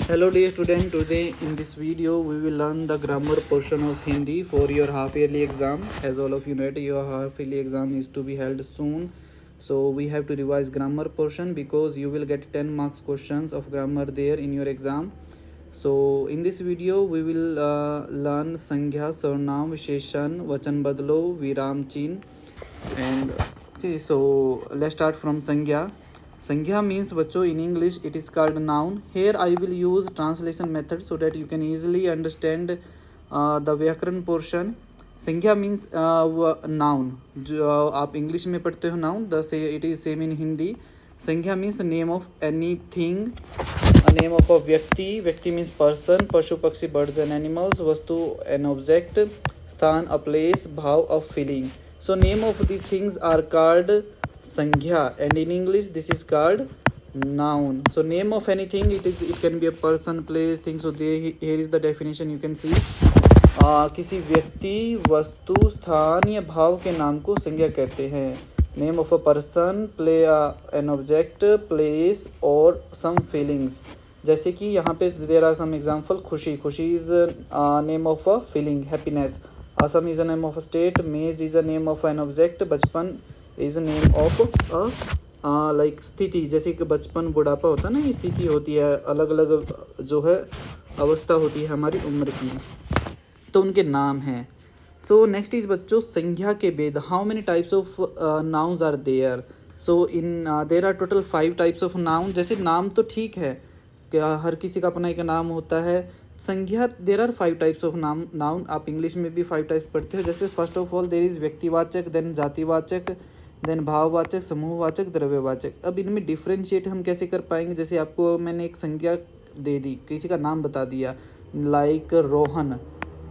Hello dear student, today in this video we will learn the grammar portion of Hindi for your half yearly exam. As all of you know, your half yearly exam is to be held soon. So we have to revise grammar portion because you will get 10 marks questions of grammar there in your exam. So in this video we will learn Sanghya, Sarnaam, Visheshan, Vachan Badlo, Viram Chin. And okay, so let's start from Sanghya. Sanghya means बच्चों in English it is called noun. Here I will use translation method so that you can easily understand the व्याकरण portion. संज्ञा means noun. जो आप English में पढ़ते हो noun, the say it is same in Hindi. संज्ञा means name of anything, a name of a व्यक्ति. व्यक्ति means person, पशु पक्षी birds and animals, वस्तु an object, स्थान a place, भाव a feeling. So name of these things are called संज्ञा, and in English this is called noun. So name of anything, it can be a person, place, thing. So here is the definition you can see. किसी व्यक्ति, वस्तु, स्थान या भाव के नाम को संज्ञा कहते हैं. Name of a person, play an object, place और सम फीलिंग्स. जैसे कि यहाँ पे there are some example. Khushi, khushi is name of a feeling, happiness. Assam is a name of a state. Mez is a name of an object. Bachpan is a name of a like sthiti. जैसे कि बचपन, बुढ़ापा होता है ना, ये स्थिति होती है, अलग अलग जो है अवस्था होती है हमारी उम्र की, तो उनके नाम हैं. सो नेक्स्ट इज बच्चों संज्ञा के भेद. How many types of nouns are there? So in there are total 5 types of noun. जैसे नाम तो ठीक है, क्या हर किसी का अपना एक नाम होता है. संज्ञा there are 5 types of noun. आप इंग्लिश में भी 5 टाइप्स पढ़ते हो. जैसे first of all there is vyaktivachak, then jativachak, then bhavvachak, samuhvachak, dravyavachak. अब इनमें डिफ्रेंशिएट हम कैसे कर पाएंगे? जैसे आपको मैंने एक संज्ञा दे दी, किसी का नाम बता दिया, like Rohan.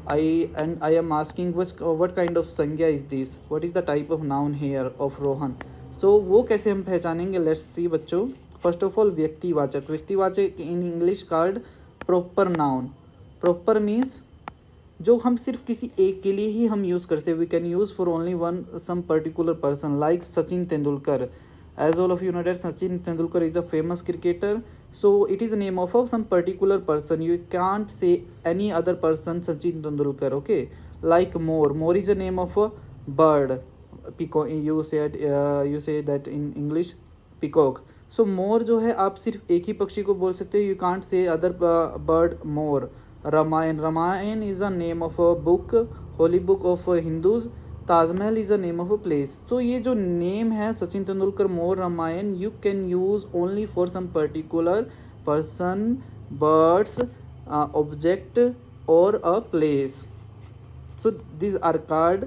I am asking what kind of संज्ञा is this? What is the type of noun here of Rohan? So वो कैसे हम पहचानेंगे? Let's see बच्चों. First of all vyaktivachak. Vyaktivachak in English called proper noun. Proper means जो हम सिर्फ किसी एक के लिए ही हम यूज़ करते हैं. We can use for only one some particular person, like Sachin Tendulkar. As all of you know that Sachin Tendulkar is a famous cricketer. So it is a name of some particular person. You can't say any other person Sachin Tendulkar. Okay, like Moor. Moor is a name of a bird. Peacock. You say that in English, peacock. So Moor जो है आप सिर्फ एक ही पक्षी को बोल सकते हो. You can't say other bird Moor. Ramayan. Ramayan is a name of a book, holy book of Hindus. Taj Mahal is a name of a place. तो ये जो नेम है Sachin Tendulkar, mor, Ramayan, you can use only for some particular person, birds, object और a place. So this are called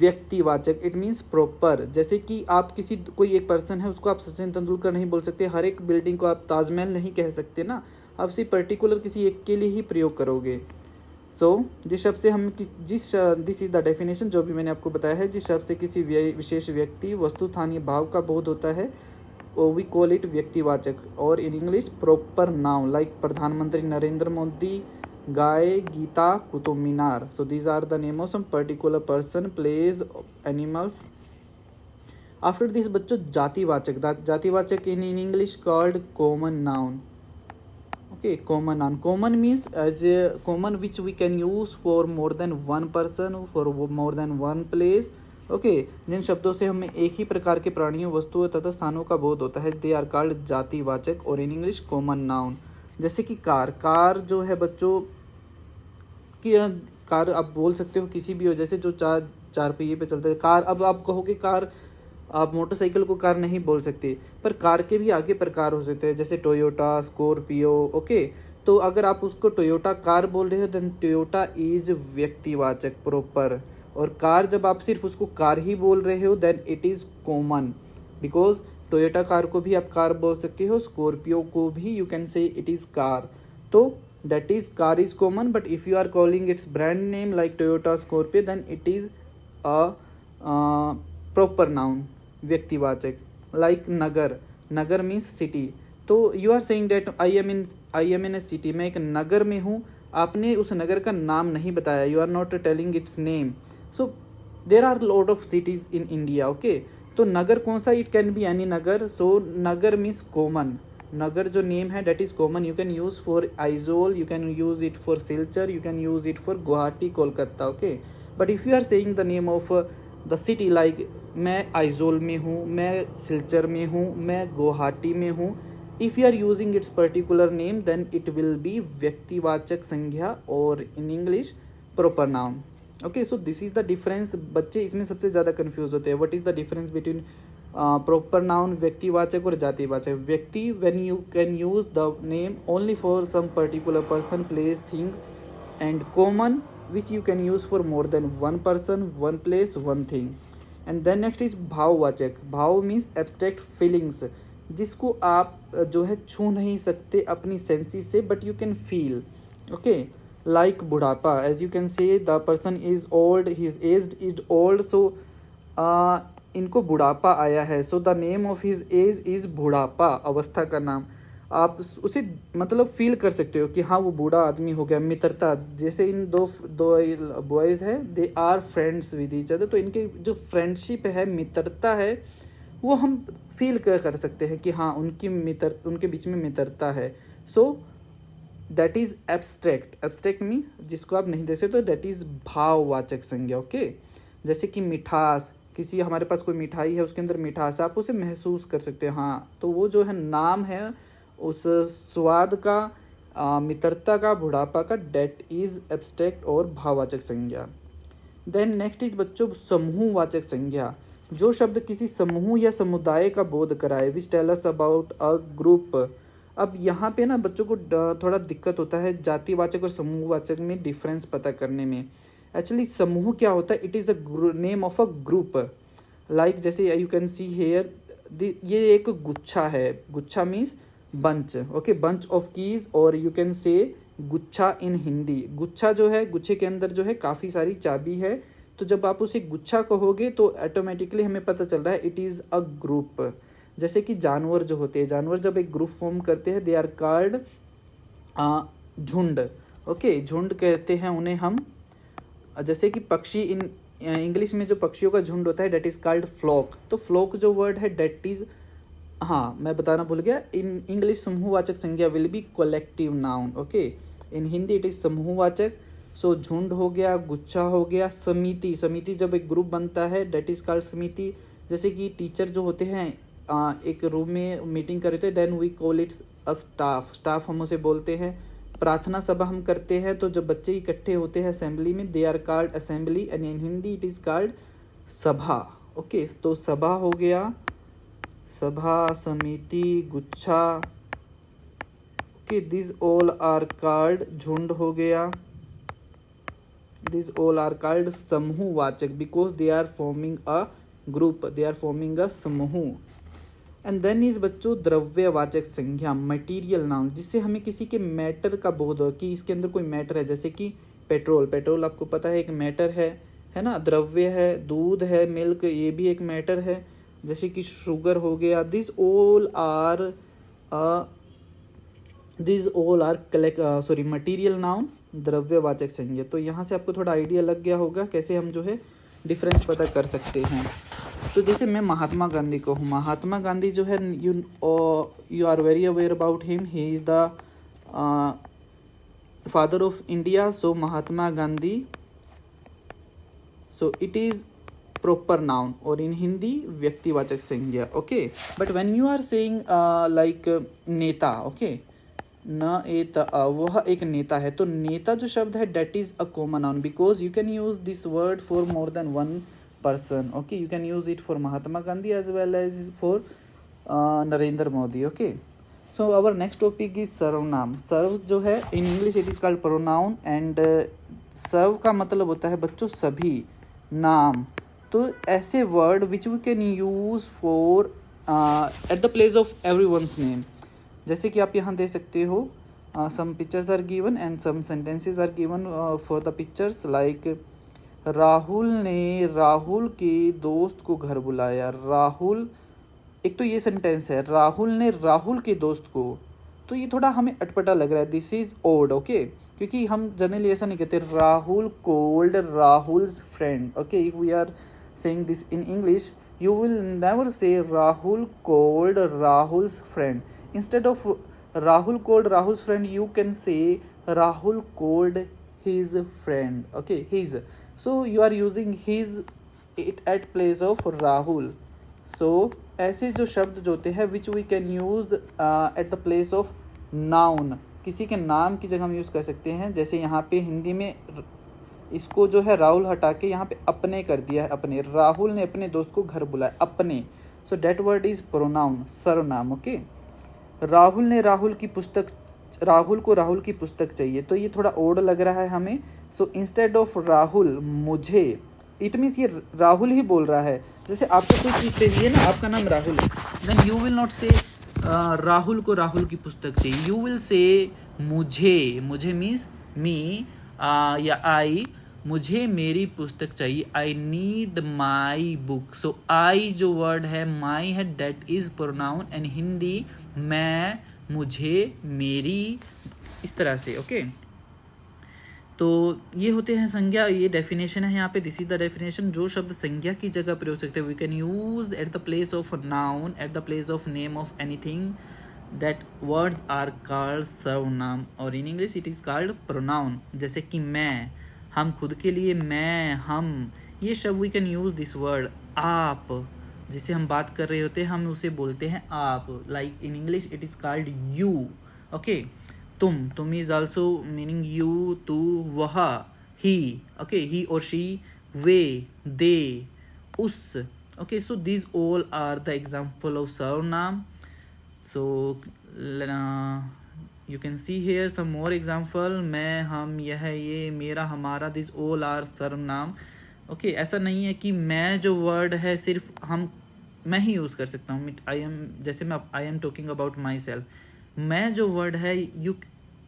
vyaktivachak. It means proper. जैसे कि आप कोई एक पर्सन है, उसको आप सचिन तेंदुलकर नहीं बोल सकते. हर एक बिल्डिंग को आप ताजमहल नहीं कह सकते ना. आप सिर्फ पर्टिकुलर किसी एक के लिए ही प्रयोग करोगे. सो जिस शब्द से हम दिस इज द डेफिनेशन जो भी मैंने आपको बताया है. जिस शब्द से किसी विशेष व्यक्ति, वस्तु, स्थानीय भाव का बोध होता है, वी कॉल इट व्यक्तिवाचक. और in English proper noun, like pradhanmantri Narendra Modi, gaay, Geeta, Qutub Minar. So these are the name of some particular person, place, animals. After this बच्चों jativachak. Jativachak in English called common noun. Okay, common noun. Common means as a common which we can use for more than one person, for more than one place. Okay, जिन शब्दों से हमें एक ही प्रकार के प्राणियों, वस्तुओं तथा स्थानों का बोध होता है, दे आर कॉल्ड जातिवाचक और इन इंग्लिश कॉमन नाउन. जैसे कि कार. कार जो है बच्चों की कार आप बोल सकते हो किसी भी हो. जैसे जो चार पहिए पे चलता है कार. अब आप कहोगे कार, आप मोटरसाइकिल को कार नहीं बोल सकते, पर कार के भी आगे प्रकार हो सकते हैं, जैसे टोयोटा, स्कॉर्पियो. ओके, तो अगर आप उसको टोयोटा कार बोल रहे हो, देन टोयोटा इज व्यक्तिवाचक, प्रॉपर. और कार जब आप सिर्फ उसको कार ही बोल रहे हो, then it is common. Because Toyota car को भी आप कार बोल सकते हो, स्कॉर्पियो को भी you can say it is car. तो that is car is common. But if you are calling its brand name like Toyota, Scorpio, then it is a proper noun, vyaktivachak. Like nagar. Nagar means city. तो you are saying that I am in a city. मैं एक नगर में हूँ. आपने उस नगर का नाम नहीं बताया. You are not telling its name. So there are lot of cities in India. Okay, तो नगर कौन सा? It can be any nagar. So nagar means common. नगर जो नेम है that is common, you can use for Aizawl, you can use it for Silchar, you can use it for Guwahati Kolkata, okay. But if you are saying the name of the city, like मैं आइजोल में हूँ, मैं सिलचर में हूँ, मैं गुवाहाटी में हूँ, if you are using its particular name then it will be vyaktivachak sangya और in English proper noun, okay. So this is the difference. बच्चे इसमें सबसे ज़्यादा कंफ्यूज होते हैं, what is the difference between proper noun, vyaktivachak और jativachak. Vyakti when you can use the name only for some particular person, place, thing, and common which you can use for more than one person, one place, one thing. And then next is भाववाचक। भाव means abstract feelings, जिसको आप जो है छू नहीं सकते अपनी senses से, but you can feel, okay. Like budhapa, age you can say the person is old, he is aged, is old, so इनको बुढ़ापा आया है, so the name of his age is budhapa, avastha का नाम। आप उसे मतलब फील कर सकते हो कि हाँ वो बूढ़ा आदमी हो गया। मित्रता, जैसे इन दो बॉयज़ है, they are friends with each other, तो इनके जो फ्रेंडशिप है, मित्रता है, वो हम फील कर सकते हैं कि हाँ उनके बीच में मित्रता है। So that is abstract. Abstract mean जिसको आप नहीं दे सकते, तो दैट इज भाववाचक संज्ञा, ओके। जैसे कि मिठास, किसी हमारे पास कोई मिठाई है, उसके अंदर मिठास, आप उसे महसूस कर सकते हो, हाँ, तो वो जो है नाम है उस स्वाद का, मित्रता का, बुढ़ापा का, डेट इज एब्स्ट्रैक्ट और भाववाचक संज्ञा। देन नेक्स्ट इज बच्चों समूहवाचक संज्ञा। जो शब्द किसी समूह या समुदाय का बोध कराए, which tell us about a group. अब यहाँ पे ना बच्चों को थोड़ा दिक्कत होता है जातिवाचक और समूहवाचक में डिफरेंस पता करने में। एक्चुअली समूह क्या होता है, it is a name of a group. Like जैसे यू कैन सी हेयर, ये एक गुच्छा है, गुच्छा means bunch, okay, bunch of keys, और यू कैन से गुच्छा इन हिंदी। गुच्छा जो है, गुच्छे के अंदर जो है काफ़ी सारी चाबी है, तो जब आप उसे गुच्छा कहोगे तो ऑटोमेटिकली हमें पता चल रहा है इट इज़ अ ग्रुप। जैसे कि जानवर जो होते हैं, जानवर जब एक ग्रुप फॉर्म करते हैं, दे आर कॉल्ड झुंड, ओके, झुंड कहते हैं उन्हें हम। जैसे कि पक्षी, इन इंग्लिश में जो पक्षियों का झुंड होता है डेट इज़ कॉल्ड फ्लॉक। तो फ्लॉक जो वर्ड है डेट इज़, हाँ मैं बताना भूल गया, in English samuhvachak sangya will be collective noun, okay. In Hindi it is samuhvachak. So झुंड हो गया, गुच्छा हो गया। समिति, समिति जब एक ग्रुप बनता है डेट इज कॉल्ड समिति। जैसे कि टीचर जो होते हैं एक रूम में मीटिंग कर रहे थे, then we call it a staff, staff हम उसे बोलते हैं। प्रार्थना सभा हम करते हैं, तो जब बच्चे इकट्ठे होते हैं असेंबली में, they are called assembly, and in Hindi it is called sabha, okay. तो सभा हो गया, sabha, samiti, guchha, okay, this all are called, झुंड हो गया, this all are called samuhvachak, because they are forming a group, they are forming a samuh. And then is बच्चों द्रव्यवाचक संज्ञा, material noun, जिससे हमें किसी के मैटर का बोध हो कि इसके अंदर कोई मैटर है। जैसे कि पेट्रोल, पेट्रोल आपको पता है एक मैटर है ना। द्रव्य है, दूध है, मिल्क, ये भी एक मैटर है। जैसे कि शुगर हो गया, this all are material noun, dravyavachak sangya. तो यहाँ से आपको थोड़ा आइडिया लग गया होगा कैसे हम जो है डिफरेंस पता कर सकते हैं। तो जैसे मैं महात्मा गांधी को हूँ, महात्मा गांधी जो है you are very aware about him, he is the father of India. So Mahatma Gandhi, so it is proper noun, और इन हिंदी व्यक्तिवाचक संज्ञा, okay. But when you are saying like neta, okay, न एत वह एक नेता है, तो नेता जो शब्द है that is a common noun, because you can use this word for more than one person, okay, you can use it for Mahatma Gandhi as well as for Narendra Modi, okay. So our next topic is सर्वनाम। सर्व जो है in English it is called pronoun, and सर्व का मतलब होता है बच्चों सभी, नाम। तो ऐसे word which we can use for at the place of everyone's name, जैसे कि आप यहाँ दे सकते हो, some pictures are given and some sentences are given for the pictures, like Rahul ने राहुल के दोस्त को घर बुलाया। राहुल, एक तो ये सेंटेंस है, राहुल ने राहुल के दोस्त को, तो ये थोड़ा हमें अटपटा लग रहा है, दिस इज ओड, ओके, क्योंकि हम जनरली ऐसा नहीं कहते Rahul called Rahul's friend, okay. If we are saying this in English, you will never say Rahul called Rahul's friend. instead of Rahul called Rahul's friend, you can say Rahul called his friend. Okay, his. So you are using his it at place of Rahul. So ऐसे जो शब्द जो होते हैं which we can use at the place of noun, किसी के नाम की जगह हम यूज़ कर सकते हैं. जैसे यहाँ पे हिंदी में इसको जो है राहुल हटा के यहाँ पे अपने कर दिया है. अपने, राहुल ने अपने दोस्त को घर बुलाया, अपने. सो डेट वर्ड इज प्रोनाउन, सर्वनाम. ओके. राहुल ने राहुल को राहुल की पुस्तक चाहिए, तो ये थोड़ा ओड लग रहा है हमें. सो इंस्टेड ऑफ राहुल मुझे, इट मीन्स ये राहुल ही बोल रहा है. जैसे आपको कोई चीज़ चाहिए ना, आपका नाम Rahul, then you will not say Rahul को राहुल की पुस्तक चाहिए, यू विल से मुझे मीन्स मी या आई, मुझे मेरी पुस्तक चाहिए. I need my book. सो आई जो वर्ड है, माई है, that is pronoun. And Hindi मैं, मुझे, मेरी, इस तरह से. ओके. तो ये होते हैं संज्ञा. ये डेफिनेशन है यहाँ पे. This is the definition. जो शब्द संज्ञा की जगह प्रयोग सकते हैं, we can use at the place of noun, at the place of name of anything. That words are called सर्वनाम, और in English it is called pronoun. जैसे कि मैं, हम खुद के लिए मैं, हम, ये शब्द we can use this word. आप, जिसे हम बात कर रहे होते हैं, हम उसे बोलते हैं आप. Like in English it is called you. Okay. तुम इज ऑल्सो मीनिंग यू, तू, वह, ही. ओके. ही और she, we, they, us. Okay. So this all are the example of सर्वनाम. So you can see here some more example. मैं, हम, यह, ये, मेरा, हमारा, दिस ऑल आर सर्वनाम. ओके. ऐसा नहीं है कि मैं जो वर्ड है सिर्फ मैं ही यूज़ कर सकता हूँ. आई एम, जैसे मैं I am talking about my self. मैं जो वर्ड है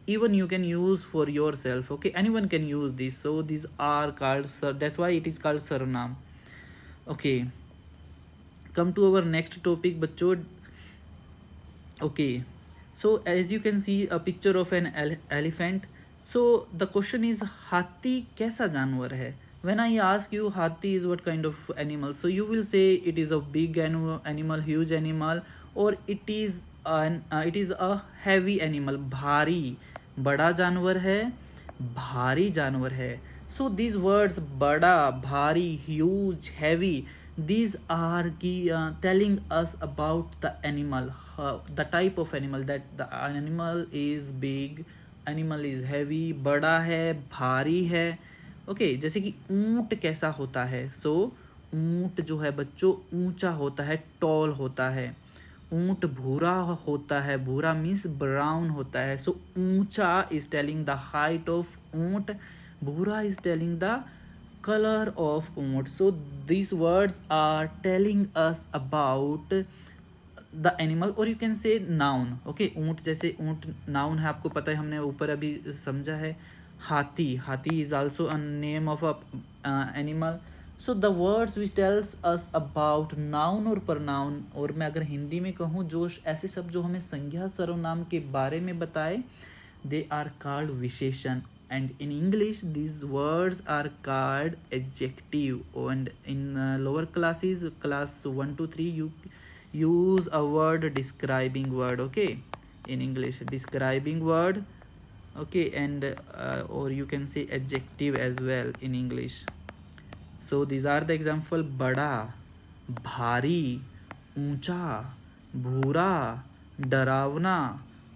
you can use for yourself. Okay, anyone can use this. So these are called, that's why it is called sarvanam. Okay, come to our next topic बच्चों. Okay, so as you can see a picture of an elephant. So the question is, हाथी कैसा जानवर है? When I ask you हाथी is what kind of animal, so you will say it is a big animal, huge animal, or it is a heavy animal. भारी, बड़ा जानवर है, भारी जानवर है. So these words बड़ा, भारी, huge, heavy, these are telling us about the animal, the type of animal, that the animal is big, animal is heavy, बड़ा है, भारी है. ओके. जैसे कि ऊंट कैसा होता है. सो ऊंट जो है बच्चों ऊंचा होता है, टॉल होता है. ऊंट भूरा होता है, भूरा मीन्स ब्राउन होता है. So uncha is telling the height of oont, bhura is telling the colour of oont. So this words are telling us about the animal, और you can say noun. Okay. ऊंट, जैसे ऊंट नाउन है, आपको पता है, हमने ऊपर अभी समझा है. हाथी is also a name of a animal. So the words which tells us about noun और प्रनाउन, और मैं अगर हिंदी में कहूँ जो ऐसे शब्द जो हमें संज्ञा सर्वनाम के बारे में बताए, दे आर कॉल्ड विशेषण. And in English these words are called adjective. And in lower classes, class 1 to 3, you use a word describing word. Okay, in English describing word. Okay. And or you can say adjective as well in English. So these are the example. बड़ा, भारी, ऊंचा, भूरा, डरावना,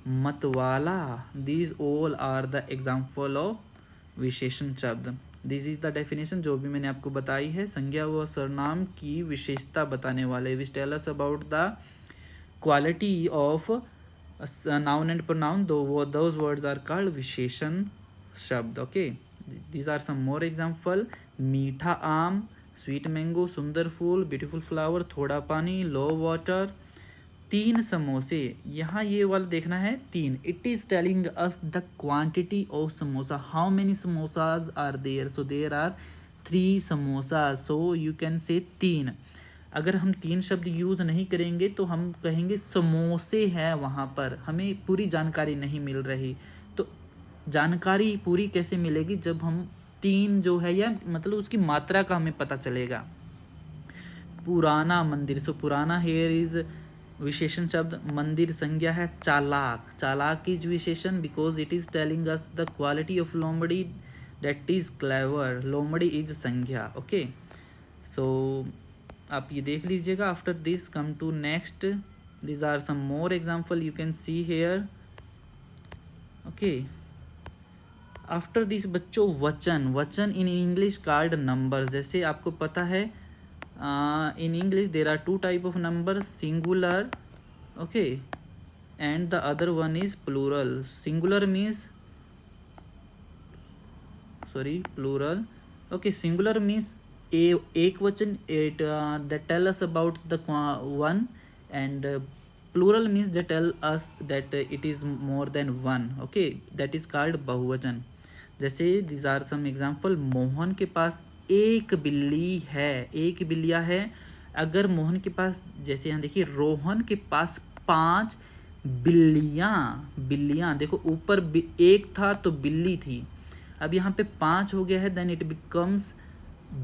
मतवाला. These all are the example of विशेषण शब्द. This is the definition जो भी मैंने आपको बताई है. संज्ञा व सर्वनाम की विशेषता बताने वाले. Which tell us about the quality of noun and pronoun. Those words are called विशेषण शब्द. Okay. These are some more example. मीठा आम, स्वीट मैंगो, सुंदर फूल, ब्यूटीफुल फ्लावर, थोड़ा पानी, लो वाटर. 3 समोसे. यहाँ ये वाला देखना है 3. It is telling us the quantity of samosa. How many samosas are there. So there are 3 samosa. So you can say 3. अगर हम 3 शब्द यूज नहीं करेंगे तो हम कहेंगे समोसे हैं वहाँ पर, हमें पूरी जानकारी नहीं मिल रही. तो जानकारी पूरी कैसे मिलेगी? जब हम 3 जो है, या मतलब उसकी मात्रा का हमें पता चलेगा. पुराना मंदिर. सो पुराना हेयर इज विशेषण शब्द मंदिर संज्ञा है चालाक. चालाक इज विशेषण because it is telling us the quality of लोमड़ी दैट इज क्लेवर. लोमड़ी इज संज्ञा. ओके, सो आप ये देख लीजिएगा. After this come to next. these are some more example you can see here. okay, after this बच्चों वचन. वचन इन इंग्लिश कार्ड नंबर. जैसे आपको पता है in English there are two type of number, singular okay and the other one is plural. Singular means plural. Okay, singular means एक वचन, it that tell us about the one, and plural means that tell us that it is more than one. okay, that is called बहुवचन. जैसे these are some example. Mohan के पास एक बिल्ली है, एक बिल्लियाँ है. अगर मोहन के पास, जैसे यहाँ देखिए, रोहन के पास 5 बिल्लियाँ. देखो ऊपर एक था तो बिल्ली थी, अब यहाँ पे 5 हो गया है, then it becomes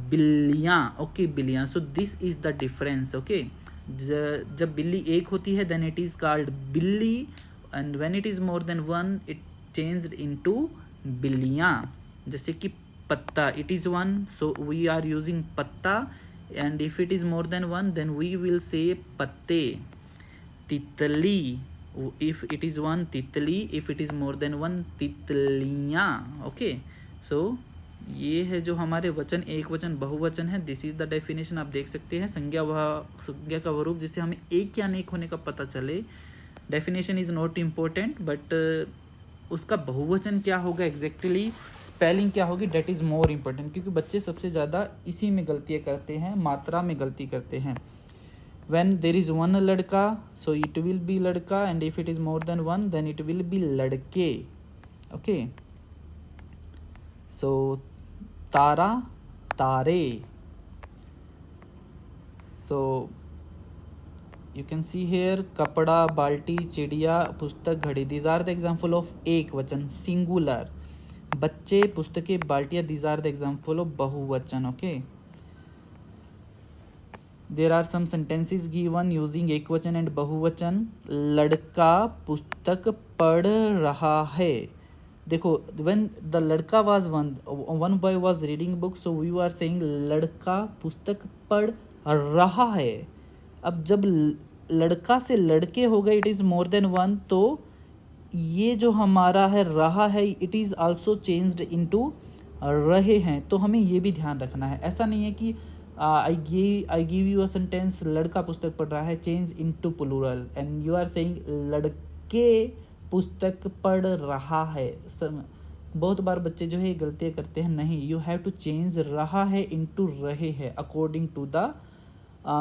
billiyan. Okay, billiyan. So this is the difference. Okay, जब बिल्ली एक होती है then it is called billi, and when it is more than one it changed into billiyan. जैसे कि पत्ता, it is one, so we are using patta, and if it is more than one then we will say patte. Titli, if it is one titli, if it is more than one तितलियाँ. Okay, सो ये है जो हमारे वचन, एक वचन, बहुवचन है. This is the definition. आप देख सकते हैं संज्ञा का वह रूप जिससे हमें एक या अनेक होने का पता चले. Definition is not important, but उसका बहुवचन क्या होगा एग्जैक्टली, स्पेलिंग क्या होगी, डेट इज मोर इम्पोर्टेंट. क्योंकि बच्चे सबसे ज़्यादा इसी में गलतियाँ करते हैं, मात्रा में गलती करते हैं. when there is one लड़का, so it will be लड़का, and if it is more than one then it will be लड़के. okay, so तारा, तारे. so you can see here कपड़ा, बाल्टी, चिड़िया, पुस्तक, घड़ी. these are the example of एक वचन, singular. बच्चे, पुस्तकें, बाल्टियाँ, these are the example of बहुवचन. okay, there are some sentences given using एक वचन and बहुवचन. लड़का पुस्तक पढ़ रहा है. देखो, when the लड़का was one boy was reading book, so we were saying लड़का पुस्तक पढ़ रहा है. अब जब लड़का से लड़के हो गए, it is more than one, तो ये जो हमारा है रहा है, it is also changed into रहे हैं. तो हमें ये भी ध्यान रखना है. ऐसा नहीं है कि I give you a sentence, लड़का पुस्तक पढ़ रहा है, change into plural, and you are saying लड़के पुस्तक पढ़ रहा है. बहुत बार बच्चे जो है गलतियाँ करते हैं. नहीं, यू हैव टू चेंज रहा है इनटू रहे हैं अकॉर्डिंग टू द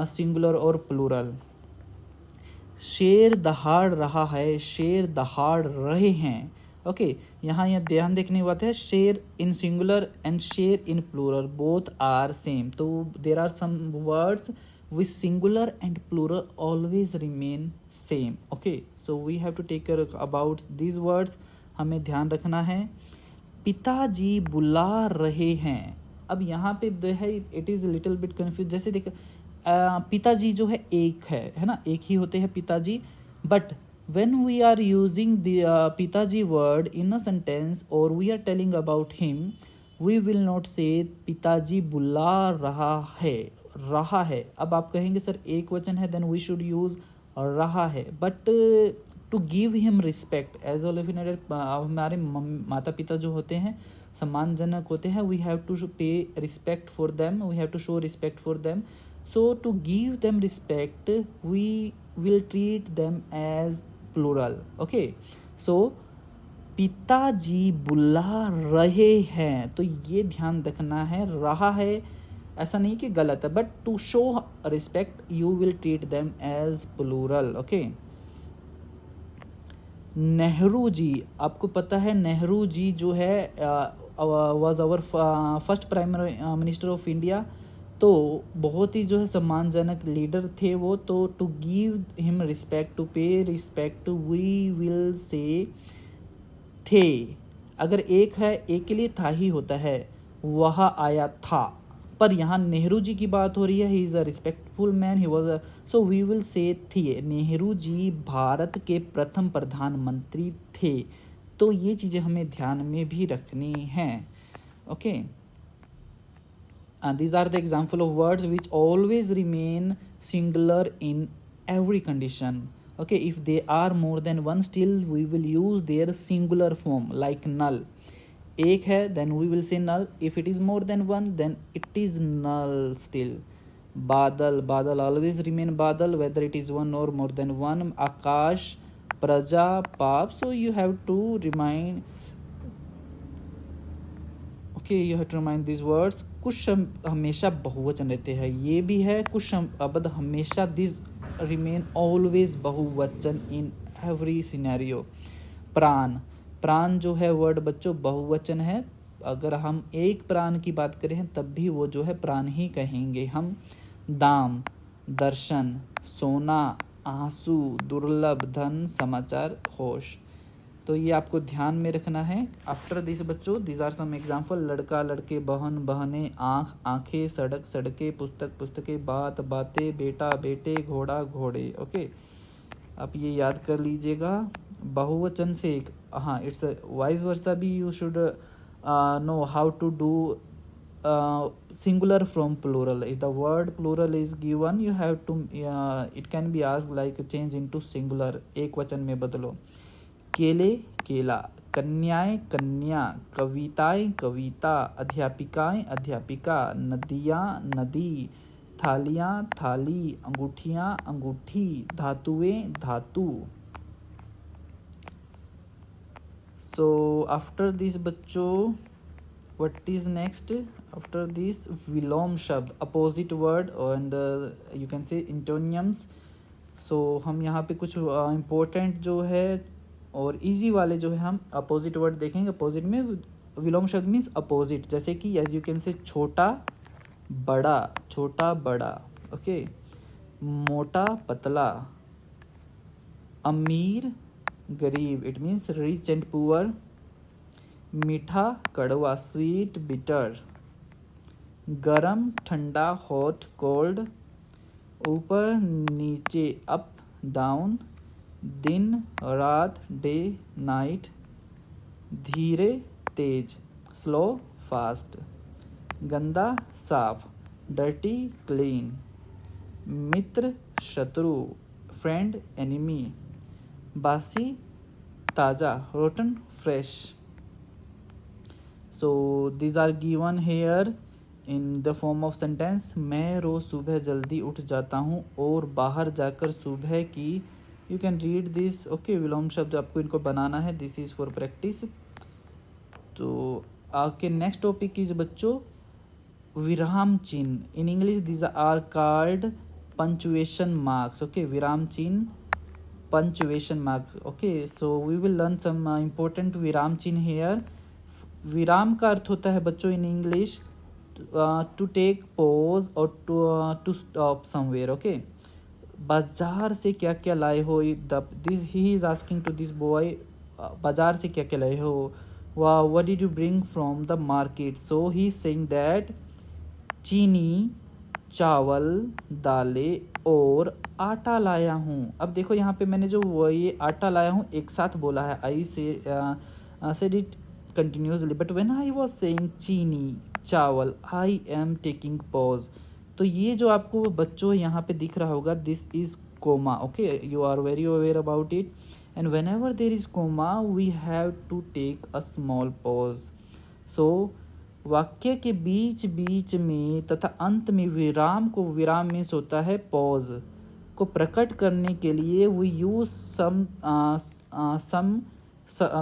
सिंगुलर और प्लूरल. शेर दहाड़ रहा है, शेर दहाड़ रहे हैं. ओके, यहाँ यह ध्यान देखने की बात है, शेर इन singular and sher in plural both are same. तो there are some words with singular and plural always remain same. Okay, so we have to take care about these words. हमें ध्यान रखना है. पिताजी बुला रहे हैं. अब यहाँ पे जो है it is little bit confuse. जैसे देख, पिताजी जो है एक है ना, एक ही होते हैं पिताजी. But when we are using the pitaji word in a sentence or we are telling about him, we will not say पिताजी बुला रहा है. अब आप कहेंगे सर एक वचन है, then we should use रहा है. but to give him respect, as all of you know, हमारे माता पिता जो होते हैं सम्मानजनक होते हैं. we have to pay respect for them, we have to show respect for them. so to give them respect we will treat them as plural. Okay, so पिताजी बुला रहे हैं, तो ये ध्यान रखना है. रहा है ऐसा नहीं कि गलत है, but to show respect you will treat them as plural. Okay, Nehru ji, आपको पता है नेहरू जी जो है was our first prime minister of India. तो बहुत ही जो है सम्मानजनक लीडर थे वो. तो to give him respect, to pay respect, we will say थे. अगर एक है, एक के लिए था ही होता है. वह आया था, पर यहाँ नेहरू जी की बात हो रही है, he is a respectful man, he was so we will say थे। नेहरू जी भारत के प्रथम प्रधानमंत्री थे। तो ये चीज़ें हमें ध्यान में भी रखनी हैं। Okay, these are the example of words which always remain singular in every condition. Okay, if they are more than one, still we will use their singular form, like null. एक है then we will say null. If it is more than one, then it is null still. बादल, बादल always remain बादल whether it is one or more than one. आकाश, प्रजा, पाप. So you have to remind, okay, you have to remind these words. कुछ हमेशा बहुवचन रहते हैं, ये भी है। कुछ शब्द हमेशा दिस रिमेन ऑलवेज बहुवचन इन एवरी सिनेरियो। प्राण, प्राण जो है वर्ड बच्चों बहुवचन है। अगर हम एक प्राण की बात करें तब भी वो जो है प्राण ही कहेंगे हम। दाम, दर्शन, सोना, आंसू, दुर्लभ, धन, समाचार, होश। तो ये आपको ध्यान में रखना है। आफ्टर दिस बच्चों, दिस आर सम एग्जाम्पल। लड़का, लड़के, बहन, बहनें, आँख, आँखें, सड़क, सड़कें, पुस्तक, पुस्तकें, बात, बातें, बेटा, बेटे, घोड़ा, घोड़े। ओके, आप ये याद कर लीजिएगा। बहुवचन से एक, हाँ, इट्स वाइस वर्सा भी you should know how to do singular from plural. If the word plural is given, you have to it can be asked like change into singular, एक वचन में बदलो। केले, केला, कन्याएं, कन्या, कविताएं, कविता, अध्यापिकाएं, अध्यापिका, नदियाँ, नदी, थालियाँ, थाली, अंगूठियाँ, अंगूठी, धातुएं, धातु। So after this बच्चों, what is next? After this विलोम शब्द, opposite word and you can say antonyms. So हम यहाँ पे कुछ important जो है और इजी वाले जो है हम अपोजिट वर्ड देखेंगे। अपोजिट में विलोम शब्द मीन्स अपोजिट, जैसे कि एज यू कैन से छोटा बड़ा, छोटा बड़ा। ओके, मोटा पतला, अमीर गरीब, it means rich and poor. मीठा कड़वा, स्वीट बिटर। गरम ठंडा, हॉट कोल्ड। ऊपर नीचे, अप डाउन। दिन रात, डे नाइट। धीरे तेज, स्लो फास्ट। गंदा साफ, डर्टी क्लीन। मित्र शत्रु, फ्रेंड एनिमी। बासी ताज़ा, rotten fresh. So these are given here in the form of sentence. मैं रोज़ सुबह जल्दी उठ जाता हूँ और बाहर जाकर सुबह की। You can read this. Okay, विलोम शब्द आपको इनको बनाना है। This is for practice. तो आके नेक्स्ट टॉपिक इज बच्चों विराम चिन्ह। In English these are called punctuation marks. Okay, विराम चिन्ह, punctuation mark. Okay, so we will learn some important विराम चिन्ह here. विराम का अर्थ होता है बच्चों in English to take pause और टू स्टॉप समवेयर। ओके, बाजार से क्या क्या लाए हो, this he is asking to this boy, बाजार से क्या क्या लाए हो, what did you bring from the market. So he is saying that चीनी, चावल, दालें और आटा लाया हूँ। अब देखो यहाँ पे मैंने जो ये आटा लाया हूँ एक साथ बोला है, आई से said it continuously, but when I was saying चीनी, चावल, I am taking pause. तो ये जो आपको बच्चों यहाँ पे दिख रहा होगा, this is comma. Okay, you are very aware about it. And whenever there is comma, we have to take a small pause. So वाक्य के बीच बीच में तथा अंत में विराम को, विराम मीन्स होता है पॉज, को प्रकट करने के लिए we use some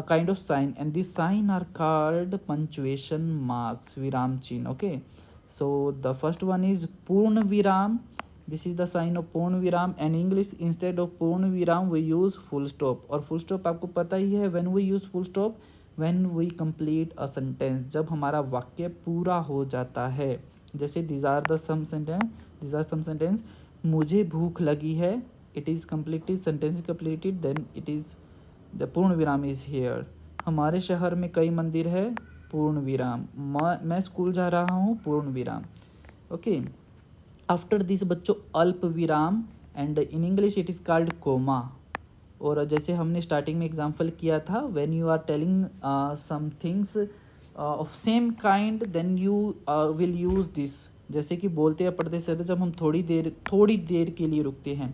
kind of sign, and these sign are called punctuation marks, viram chin. Okay, so the first one is purna viram. This is the sign of purna viram. And English instead of purna viram we use full stop. और full stop आपको पता ही है, when we use full stop, when we complete a sentence, जब हमारा वाक्य पूरा हो जाता है। जैसे these are some sentence, मुझे भूख लगी है, it is completed, sentence is completed, then it is the पूर्ण विराम इज हेयर। हमारे शहर में कई मंदिर है, पूर्ण विराम। मैं स्कूल जा रहा हूँ, पूर्ण विराम। ओके। आफ्टर दिस बच्चों अल्प विराम, and in English it is called comma. और जैसे हमने स्टार्टिंग में एग्जाम्पल किया था, when you are telling some things of same kind then you will use this. जैसे कि बोलते या पढ़ते समय जब हम थोड़ी देर के लिए रुकते हैं।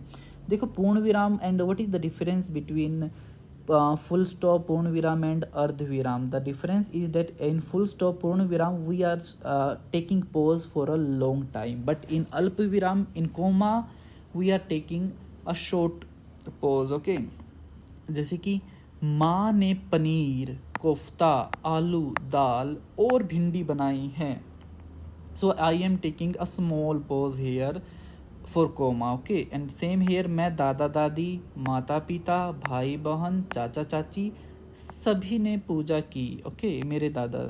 देखो पूर्ण विराम and what is the difference between full stop पूर्ण विराम and अर्ध विराम. The difference is that in full stop पूर्ण विराम we are taking pause for a long time, but in अल्प विराम, in comma, we are taking a short pause. Okay. जैसे कि माँ ने पनीर, कोफ्ता, आलू, दाल और भिंडी बनाई है. So I am taking a small pause here for comma. Okay, and same here, मैं दादा दादी, माता पिता, भाई बहन, चाचा चाची सभी ने पूजा की. Okay, मेरे दादा.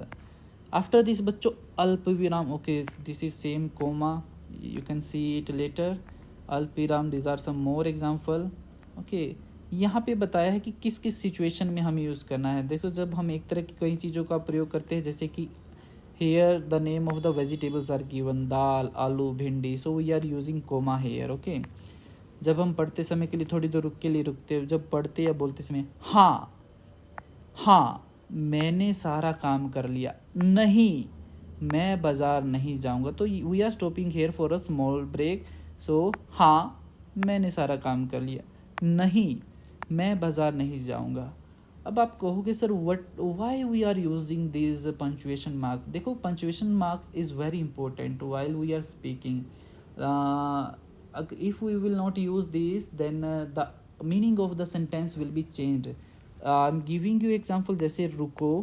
After this बच्चों अल्प विराम. Okay, this is same comma, you can see it later. अल्प विराम, these are some more example. Okay, यहाँ पे बताया है कि किस किस सिचुएशन में हमें यूज़ करना है. देखो जब हम एक तरह की कई चीज़ों का प्रयोग करते हैं, जैसे कि here the name of the vegetables are given, दाल, आलू, भिंडी, so we are using comma here. Okay. जब हम पढ़ते समय के लिए थोड़ी देर रुक के लिए रुकते, जब पढ़ते या बोलते समय हाँ, हाँ मैंने सारा काम कर लिया, नहीं मैं बाजार नहीं जाऊंगा, तो we are stopping here for a small break. So हाँ मैंने सारा काम कर लिया, नहीं मैं बाजार नहीं जाऊंगा. अब आप कहोगे sir why we are using this punctuation mark. देखो punctuation marks is very important while we are speaking. If we will not use this then the meaning of the sentence will be changed. I am giving you example, जैसे रुको,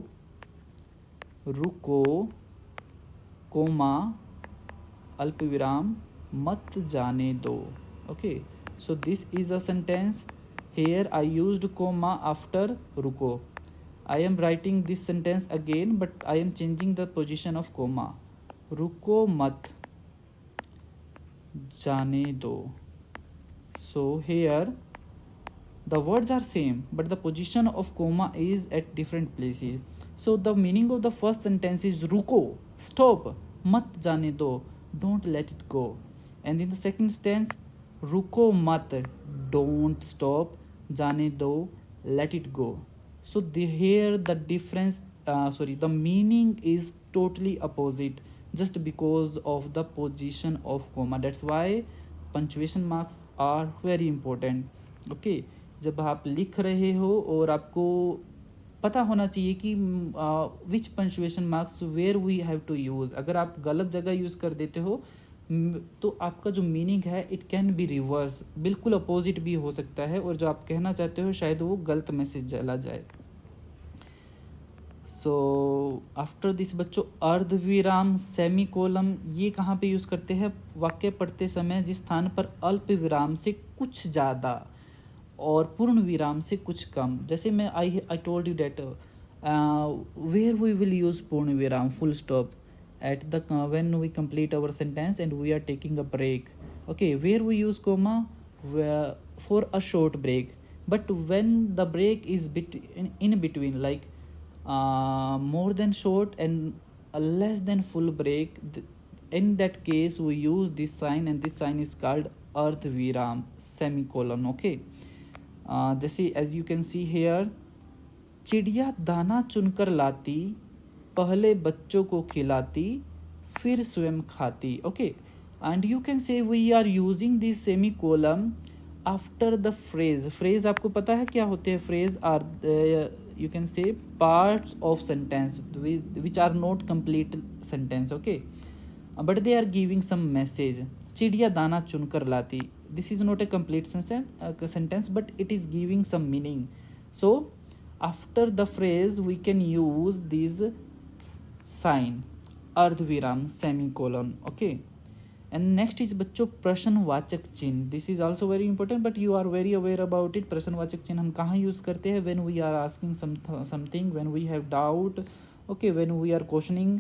रुको, comma, अल्प विराम, मत जाने दो. Okay, so this is a sentence. Here I used comma after रुको. I am writing this sentence again, but I am changing the position of comma. रुको मत जाने दो. So here the words are same, but the position of comma is at different places. So the meaning of the first sentence is रुको, stop, मत जाने दो, don't let it go. And in the second sentence, रुको मत, don't stop, जाने दो, let it go. So here the difference, the meaning is totally opposite just because of the position of comma. That's why punctuation marks are very important. Okay, जब आप लिख रहे हो और आपको पता होना चाहिए कि which punctuation marks where we have to use. अगर आप गलत जगह यूज़ कर देते हो तो आपका जो मीनिंग है इट कैन बी रिवर्स, बिल्कुल अपोजिट भी हो सकता है, और जो आप कहना चाहते हो शायद वो गलत मैसेज चला जाए. सो आफ्टर दिस बच्चों अर्धविराम, सेमी कोलम, ये कहाँ पे यूज़ करते हैं? वाक्य पढ़ते समय जिस स्थान पर अल्प विराम से कुछ ज़्यादा और पूर्ण विराम से कुछ कम. जैसे मैं I told you that where we will use पूर्ण विराम, full stop, at the when we complete our sentence and we are taking a break. Okay, where we use comma for a short break, but when the break is in between, like more than short and less than full break, in that case we use this sign, and this sign is called अर्ध विराम, semicolon. Okay, जैसे as you can see here, चिड़िया दाना चुनकर लाती, पहले बच्चों को खिलाती, फिर स्वयं खाती. Okay, and you can say we are using this semicolon after the phrase. Phrase आपको पता है क्या होते हैं? Phrase are you can say parts of sentence which are not complete sentence. Okay, but they are giving some message. चिड़िया दाना चुनकर लाती, this is not a complete sentence but it is giving some meaning. So after the phrase we can use this sign अर्धविराम, semicolon. Okay, and next is बच्चों प्रश्नवाचक चिन्ह. This is also very important but you are very aware about it. प्रश्नवाचक चिन्ह हम कहाँ use करते हैं? when we are asking something, when we have doubt, okay, when we are questioning,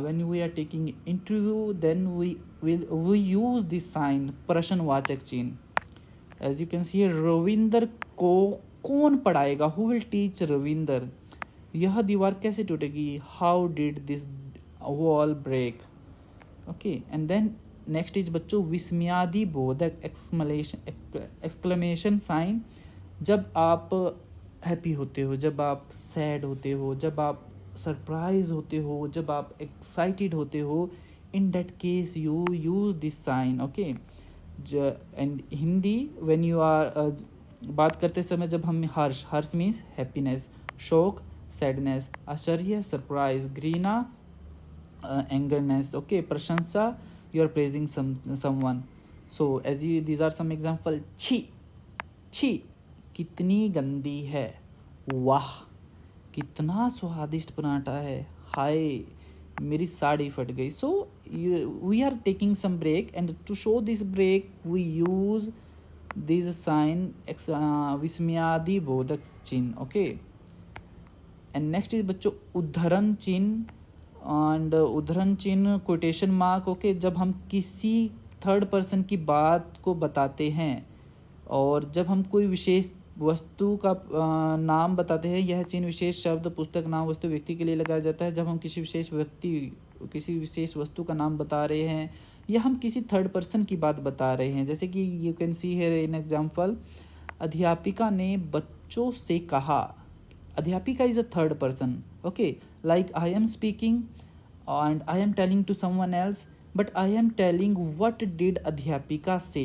when we are taking interview, then we use this sign प्रश्नवाचक चिन्ह. as you can see, Ravinder को कौन पढ़ाएगा? Who will teach Ravinder? यह दीवार कैसे टूटेगी? How did this wall break? Okay and then next is बच्चों विस्मयादि बोधक एक्सक्लेमेशन साइन, जब आप हैप्पी होते हो, जब आप सैड होते हो, जब आप सरप्राइज होते हो, जब आप एक्साइटेड होते हो, in that case you use this sign. Okay and Hindi when you are बात करते समय जब हम हर्ष, हर्ष मीन्स हैप्पीनेस, शोक सैडनेस, आश्चर्य सरप्राइज, घृणा एंगरनेस, ओके प्रशंसा you are praising someone. So as you, these are some example. छी छी कितनी गंदी है, वाह कितना स्वादिष्ट पराठा है, हाय मेरी साड़ी फट गई. So we are taking some break, and to show this break we use this sign विस्मयादि बोधक चिन्ह. Okay, and next is बच्चों उद्धरण चिन्ह एंड उद्धरण चिन्ह कोटेशन मार्क. ओके जब हम किसी थर्ड पर्सन की बात को बताते हैं और जब हम कोई विशेष वस्तु का नाम बताते हैं, यह चिन्ह विशेष शब्द पुस्तक नाम वस्तु व्यक्ति के लिए लगाया जाता है. जब हम किसी विशेष व्यक्ति किसी विशेष वस्तु का नाम बता रहे हैं या हम किसी थर्ड पर्सन की बात बता रहे हैं, जैसे कि you can see here in example, अध्यापिका ने बच्चों से कहा. अध्यापिका is a third person. Okay like I am speaking and I am telling to someone else, but I am telling what did अध्यापिका say.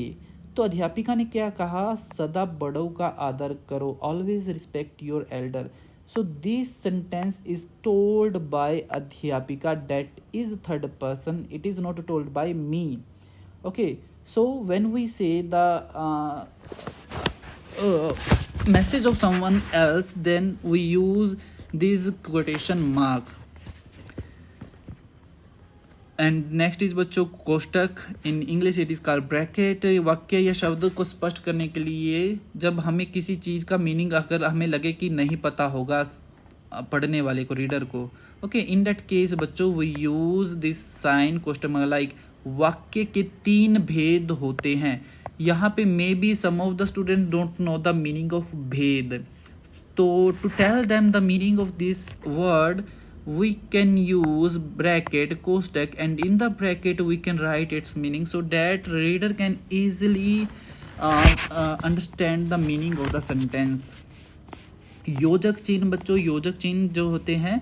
तो अध्यापिका ने क्या कहा, सदा बड़ों का आदर करो, always respect your elder. So this sentence is told by अध्यापिका, that is third person, it is not told by me. Okay, so when we say the message of someone else, then we use this quotation mark. And next is बच्चों koshtak, in English it is called bracket. वाक्य या शब्द को स्पष्ट करने के लिए जब हमें किसी चीज़ का मीनिंग अगर हमें लगे कि नहीं पता होगा पढ़ने वाले को, रीडर को, ओके इन दैट केस बच्चों we use this sign question mark. Like वाक्य के 3 भेद होते हैं. यहाँ पे may be some of the student don't know the meaning of भेद. तो to tell them the meaning of this word, we can use bracket, कोष्टक, and in the bracket we can write its meaning so that reader can easily understand the meaning of the sentence. योजक चिन्ह बच्चों, योजक चिन्ह जो होते हैं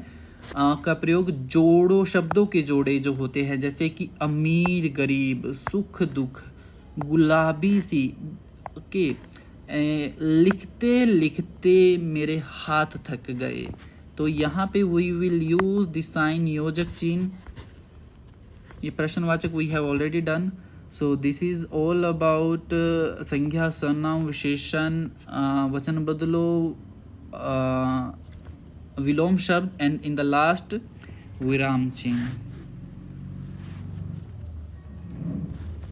का प्रयोग जोड़ों, शब्दों के जोड़े जो होते हैं, जैसे कि अमीर गरीब, सुख दुख, गुलाबी सी. ओके लिखते लिखते मेरे हाथ थक गए. तो यहाँ पे we will use the sign योजक चिन्ह. ये प्रश्नवाचक we have already done. So this is all about संज्ञा सर्वनाम विशेषण, वचन बदलो, विलोम शब्द, एंड इन द लास्ट विराम चिन्ह.